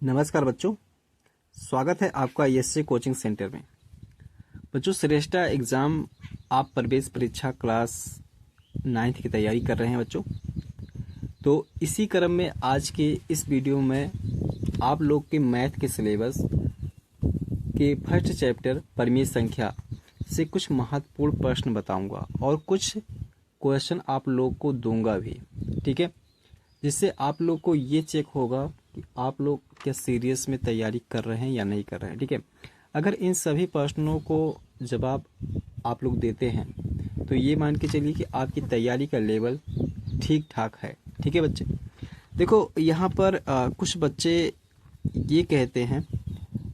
नमस्कार बच्चों, स्वागत है आपका आईएससी कोचिंग सेंटर में। बच्चों, श्रेष्ठा एग्ज़ाम आप प्रवेश परीक्षा क्लास 9th की तैयारी कर रहे हैं बच्चों। तो इसी क्रम में आज के इस वीडियो में आप लोग के मैथ के सिलेबस के फर्स्ट चैप्टर परिमेय संख्या से कुछ महत्वपूर्ण प्रश्न बताऊंगा और कुछ क्वेश्चन आप लोग को दूंगा भी, ठीक है, जिससे आप लोग को ये चेक होगा कि आप लोग क्या सीरियस में तैयारी कर रहे हैं या नहीं कर रहे हैं, ठीक है। अगर इन सभी प्रश्नों को जवाब आप लोग देते हैं तो ये मान के चलिए कि आपकी तैयारी का लेवल ठीक ठाक है, ठीक है बच्चे। देखो यहाँ पर कुछ बच्चे ये कहते हैं,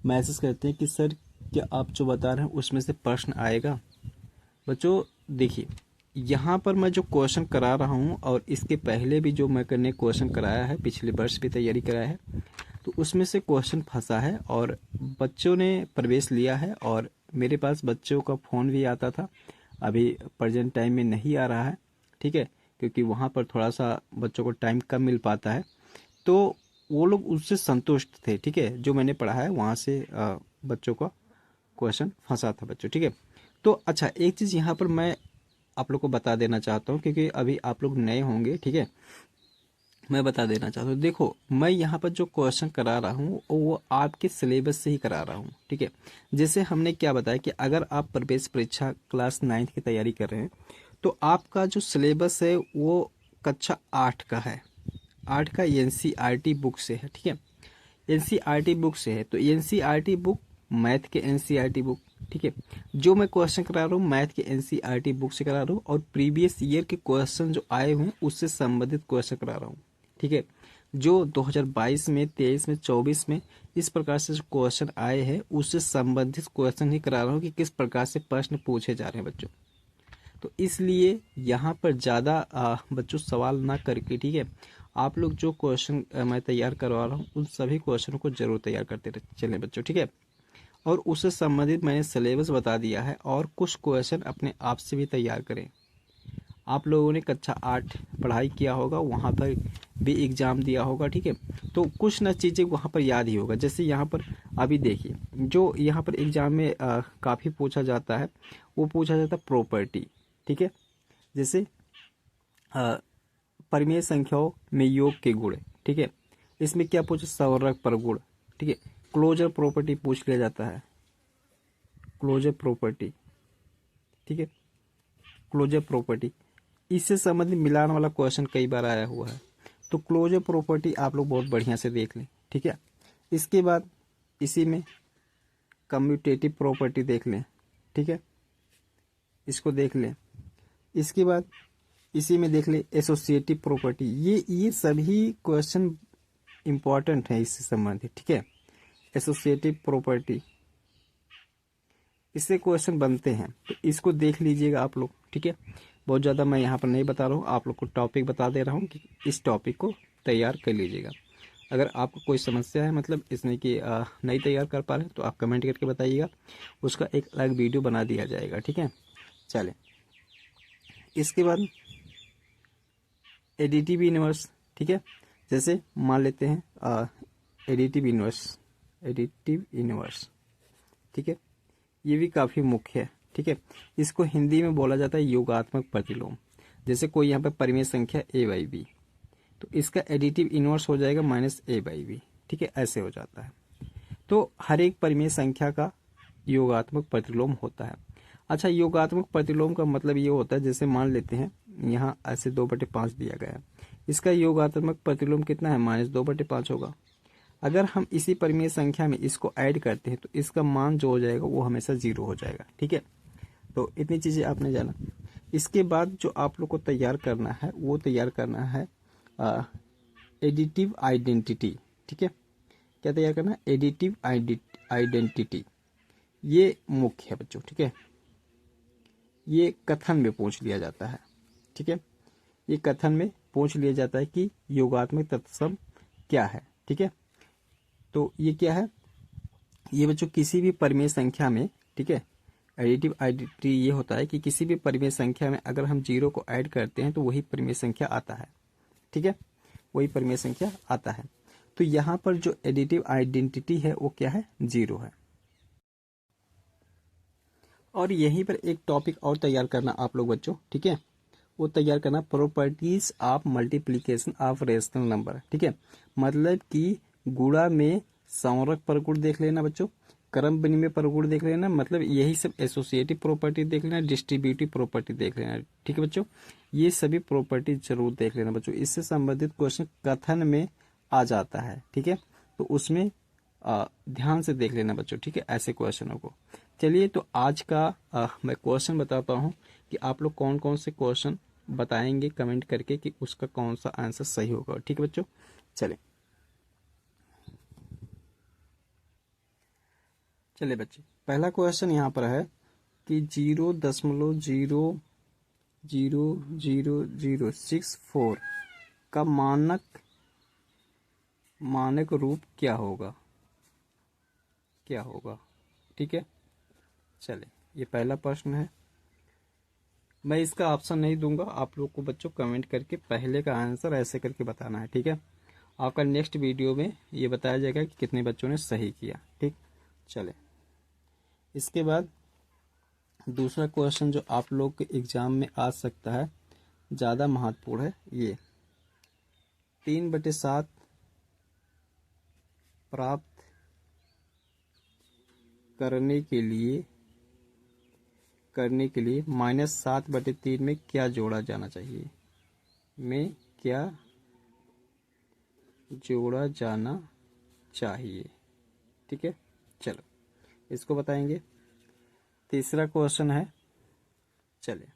मैसेज करते हैं कि सर क्या आप जो बता रहे हैं उसमें से प्रश्न आएगा। बच्चों देखिए, यहाँ पर मैं जो क्वेश्चन करा रहा हूँ और इसके पहले भी जो मैंने क्वेश्चन कराया है, पिछले वर्ष भी तैयारी कराया है, तो उसमें से क्वेश्चन फंसा है और बच्चों ने प्रवेश लिया है और मेरे पास बच्चों का फ़ोन भी आता था। अभी प्रेजेंट टाइम में नहीं आ रहा है, ठीक है, क्योंकि वहाँ पर थोड़ा सा बच्चों को टाइम कम मिल पाता है। तो वो लोग उससे संतुष्ट थे, ठीक है, जो मैंने पढ़ा है वहाँ से बच्चों का क्वेश्चन फंसा था बच्चों, ठीक है। तो अच्छा, एक चीज़ यहाँ पर मैं आप लोग को बता देना चाहता हूँ, क्योंकि अभी आप लोग नए होंगे, ठीक है, मैं बता देना चाहता हूँ। देखो, मैं यहाँ पर जो क्वेश्चन करा रहा हूँ वो आपके सिलेबस से ही करा रहा हूँ, ठीक है। जैसे हमने क्या बताया कि अगर आप प्रवेश परीक्षा क्लास 9th की तैयारी कर रहे हैं तो आपका जो सिलेबस है वो कक्षा 8 का है, 8 का एनसीईआरटी बुक से है, ठीक है, एनसीईआरटी बुक से है। तो एनसीईआरटी बुक मैथ के एनसीईआरटी बुक, ठीक है, जो मैं क्वेश्चन करा रहा हूँ मैथ के एनसीईआरटी बुक से करा रहा हूँ और प्रीवियस ईयर के क्वेश्चन जो आए हुए हैं उससे संबंधित क्वेश्चन करा रहा हूँ, ठीक है। जो 2022 में, 23 में, 24 में इस प्रकार से जो क्वेश्चन आए हैं उससे संबंधित क्वेश्चन ही करा रहा हूँ कि किस प्रकार से प्रश्न पूछे जा रहे हैं बच्चों। तो इसलिए यहाँ पर ज़्यादा बच्चों सवाल ना करके, ठीक है, आप लोग जो क्वेश्चन मैं तैयार करवा रहा हूँ उन सभी क्वेश्चनों को जरूर तैयार करते चलें बच्चों, ठीक है। और उससे संबंधित मैंने सिलेबस बता दिया है और कुछ क्वेश्चन अपने आप से भी तैयार करें। आप लोगों ने कक्षा 8 पढ़ाई किया होगा, वहाँ पर भी एग्ज़ाम दिया होगा, ठीक है, तो कुछ ना चीज़ें वहाँ पर याद ही होगा। जैसे यहाँ पर अभी देखिए, जो यहाँ पर एग्ज़ाम में काफ़ी पूछा जाता है वो पूछा जाता है प्रॉपर्टी, ठीक है। जैसे परिमेय संख्याओं में योग के गुण, ठीक है, इसमें क्या पूछा, संवर्ग परगुण, ठीक है। क्लोजर प्रॉपर्टी पूछ लिया जाता है, क्लोजर प्रॉपर्टी, ठीक है, क्लोजर प्रॉपर्टी, इससे संबंधित मिलान वाला क्वेश्चन कई बार आया हुआ है। तो क्लोजर प्रॉपर्टी आप लोग बहुत बढ़िया से देख लें, ठीक है। इसके बाद इसी में कम्यूटेटिव प्रॉपर्टी देख लें, ठीक है, इसको देख लें। इसके बाद इसी में देख लें एसोसिएटिव प्रॉपर्टी। ये सभी क्वेश्चन इंपॉर्टेंट है इससे संबंधित, ठीक है। एसोसिएटिव प्रॉपर्टी, इससे क्वेश्चन बनते हैं, तो इसको देख लीजिएगा आप लोग, ठीक है। बहुत ज़्यादा मैं यहाँ पर नहीं बता रहा हूँ, आप लोग को टॉपिक बता दे रहा हूँ कि इस टॉपिक को तैयार कर लीजिएगा। अगर आपको कोई समस्या है, मतलब इसमें कि नहीं तैयार कर पा रहे हैं, तो आप कमेंट करके बताइएगा, उसका एक अलग वीडियो बना दिया जाएगा, ठीक है। चलें, इसके बाद एडिटिव इनवर्स, ठीक है। जैसे मान लेते हैं एडिटिव इनवर्स, ठीक है, ये भी काफ़ी मुख्य है, ठीक है। इसको हिंदी में बोला जाता है योगात्मक प्रतिलोम। जैसे कोई यहाँ पर परिमेय संख्या a/b, तो इसका एडिटिव इनवर्स हो जाएगा -a/b, ठीक है, ऐसे हो जाता है। तो हर एक परिमेय संख्या का योगात्मक प्रतिलोम होता है। अच्छा, योगात्मक प्रतिलोम का मतलब ये होता है, जैसे मान लेते हैं यहाँ ऐसे 2/5 दिया गया है, इसका योगात्मक प्रतिलोम कितना है, -2/5 होगा। अगर हम इसी परिमेय संख्या में इसको ऐड करते हैं तो इसका मान जो हो जाएगा वो हमेशा 0 हो जाएगा, ठीक है। तो इतनी चीज़ें आपने जाना। इसके बाद जो आप लोग को तैयार करना है वो तैयार करना है एडिटिव आइडेंटिटी, ठीक है। क्या तैयार करना है, एडिटिव आइडेंटिटी। ये मुख्य है बच्चों, ठीक है, ये कथन में पूछ लिया जाता है, ठीक है, ये कथन में पूछ लिया जाता है कि योगात्मक तत्सम क्या है, ठीक है। तो ये क्या है, ये बच्चों किसी भी परिमेय संख्या में, ठीक है, एडिटिव आइडेंटिटी ये होता है कि किसी भी परिमेय संख्या में अगर हम 0 को ऐड करते हैं तो वही परिमेय संख्या आता है, ठीक है, वही परिमेय संख्या आता है। तो यहाँ पर जो एडिटिव आइडेंटिटी है वो क्या है, 0 है। और यहीं पर एक टॉपिक और तैयार करना आप लोग बच्चों, ठीक है, वो तैयार करना properties of multiplication of rational number, ठीक है। मतलब कि गुणा में संवरक परगुण देख लेना बच्चों, क्रम विनिमय परगुण देख लेना, मतलब यही सब एसोसिएटिव प्रॉपर्टी देख लेना, डिस्ट्रीब्यूटिव प्रॉपर्टी देख लेना, ठीक है बच्चों। ये सभी प्रॉपर्टी जरूर देख लेना बच्चों, इससे संबंधित क्वेश्चन कथन में आ जाता है, ठीक है। तो उसमें ध्यान से देख लेना बच्चों, ठीक है, ऐसे क्वेश्चनों को। चलिए तो आज का मैं क्वेश्चन बताता हूँ कि आप लोग कौन कौन से क्वेश्चन बताएंगे कमेंट करके कि उसका कौन सा आंसर सही होगा, ठीक है बच्चों। चलिए बच्चे, पहला क्वेश्चन यहाँ पर है कि 0.000064 का मानक रूप क्या होगा, ठीक है। चले, ये पहला प्रश्न है। मैं इसका ऑप्शन नहीं दूंगा, आप लोग को बच्चों कमेंट करके पहले का आंसर ऐसे करके बताना है, ठीक है। आपका नेक्स्ट वीडियो में ये बताया जाएगा कि कितने बच्चों ने सही किया, ठीक। चले, इसके बाद दूसरा क्वेश्चन जो आप लोग के एग्जाम में आ सकता है, ज़्यादा महत्वपूर्ण है ये। 3/7 प्राप्त करने के लिए -7/3 में क्या जोड़ा जाना चाहिए, ठीक है। चलो, इसको बताएंगे। तीसरा क्वेश्चन है, चलिए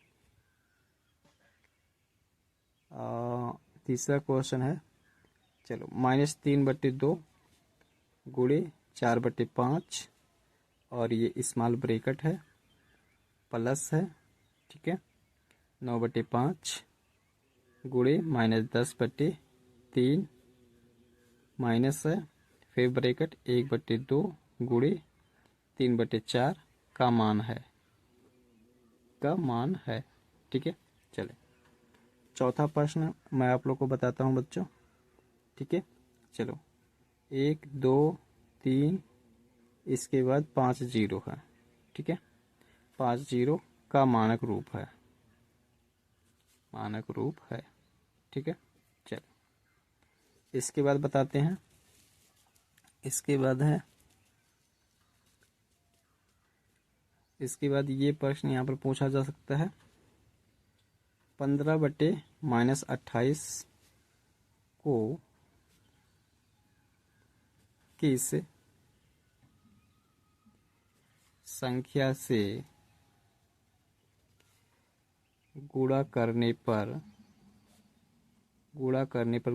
तीसरा क्वेश्चन है, चलो, -3/2 गुणे 4/5 और ये स्मॉल ब्रैकेट है, प्लस है, ठीक है, 9/5 गुणे -10/3 माइनस है, फिर ब्रैकेट 1/2 गुणे 3/4 का मान है, ठीक है। चले, चौथा प्रश्न मैं आप लोग को बताता हूँ बच्चों, ठीक है। चलो, 1 2 3 इसके बाद 5 0 है, ठीक है। 5 0 का मानक रूप है, ठीक है। चलो, इसके बाद बताते हैं। इसके बाद ये प्रश्न यहाँ पर पूछा जा सकता है, 15/-28 को किस संख्या से गुणा करने पर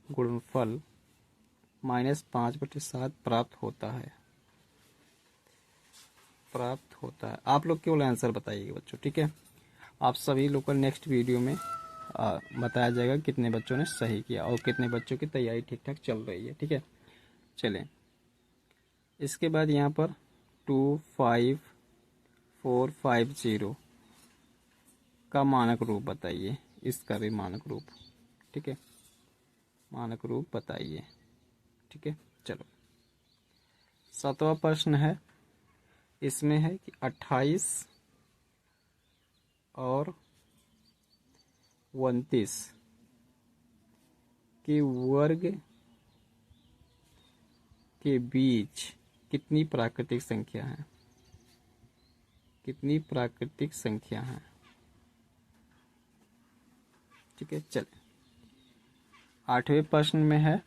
गुणनफल -5/7 प्राप्त होता है। आप लोग केवल आंसर बताइएगा बच्चों, ठीक है। आप सभी लोग को नेक्स्ट वीडियो में बताया जाएगा कितने बच्चों ने सही किया और कितने बच्चों की तैयारी ठीक ठाक चल रही है, ठीक है। चलें, इसके बाद यहाँ पर 25450 का मानक रूप बताइए, इसका भी मानक रूप, ठीक है, मानक रूप बताइए, ठीक है। चलो, 7वां प्रश्न है, इसमें है कि 28 और 29 के वर्ग के बीच कितनी प्राकृतिक संख्या है, ठीक है। चले, 8वें प्रश्न में है,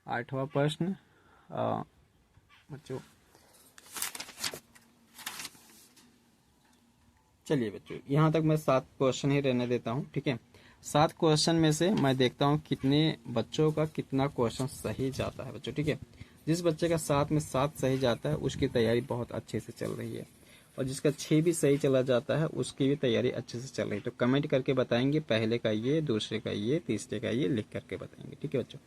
8वां प्रश्न बच्चों, चलिए बच्चों, यहाँ तक मैं 7 क्वेश्चन ही रहने देता हूँ, ठीक है। 7 क्वेश्चन में से मैं देखता हूँ कितने बच्चों का कितना क्वेश्चन सही जाता है बच्चों, ठीक है। जिस बच्चे का 7 में 7 सही जाता है उसकी तैयारी बहुत अच्छे से चल रही है, और जिसका 6 भी सही चला जाता है उसकी भी तैयारी अच्छे से चल रही है। तो कमेंट करके बताएंगे, पहले का ये, दूसरे का ये, तीसरे का ये लिख करके बताएंगे, ठीक है बच्चों।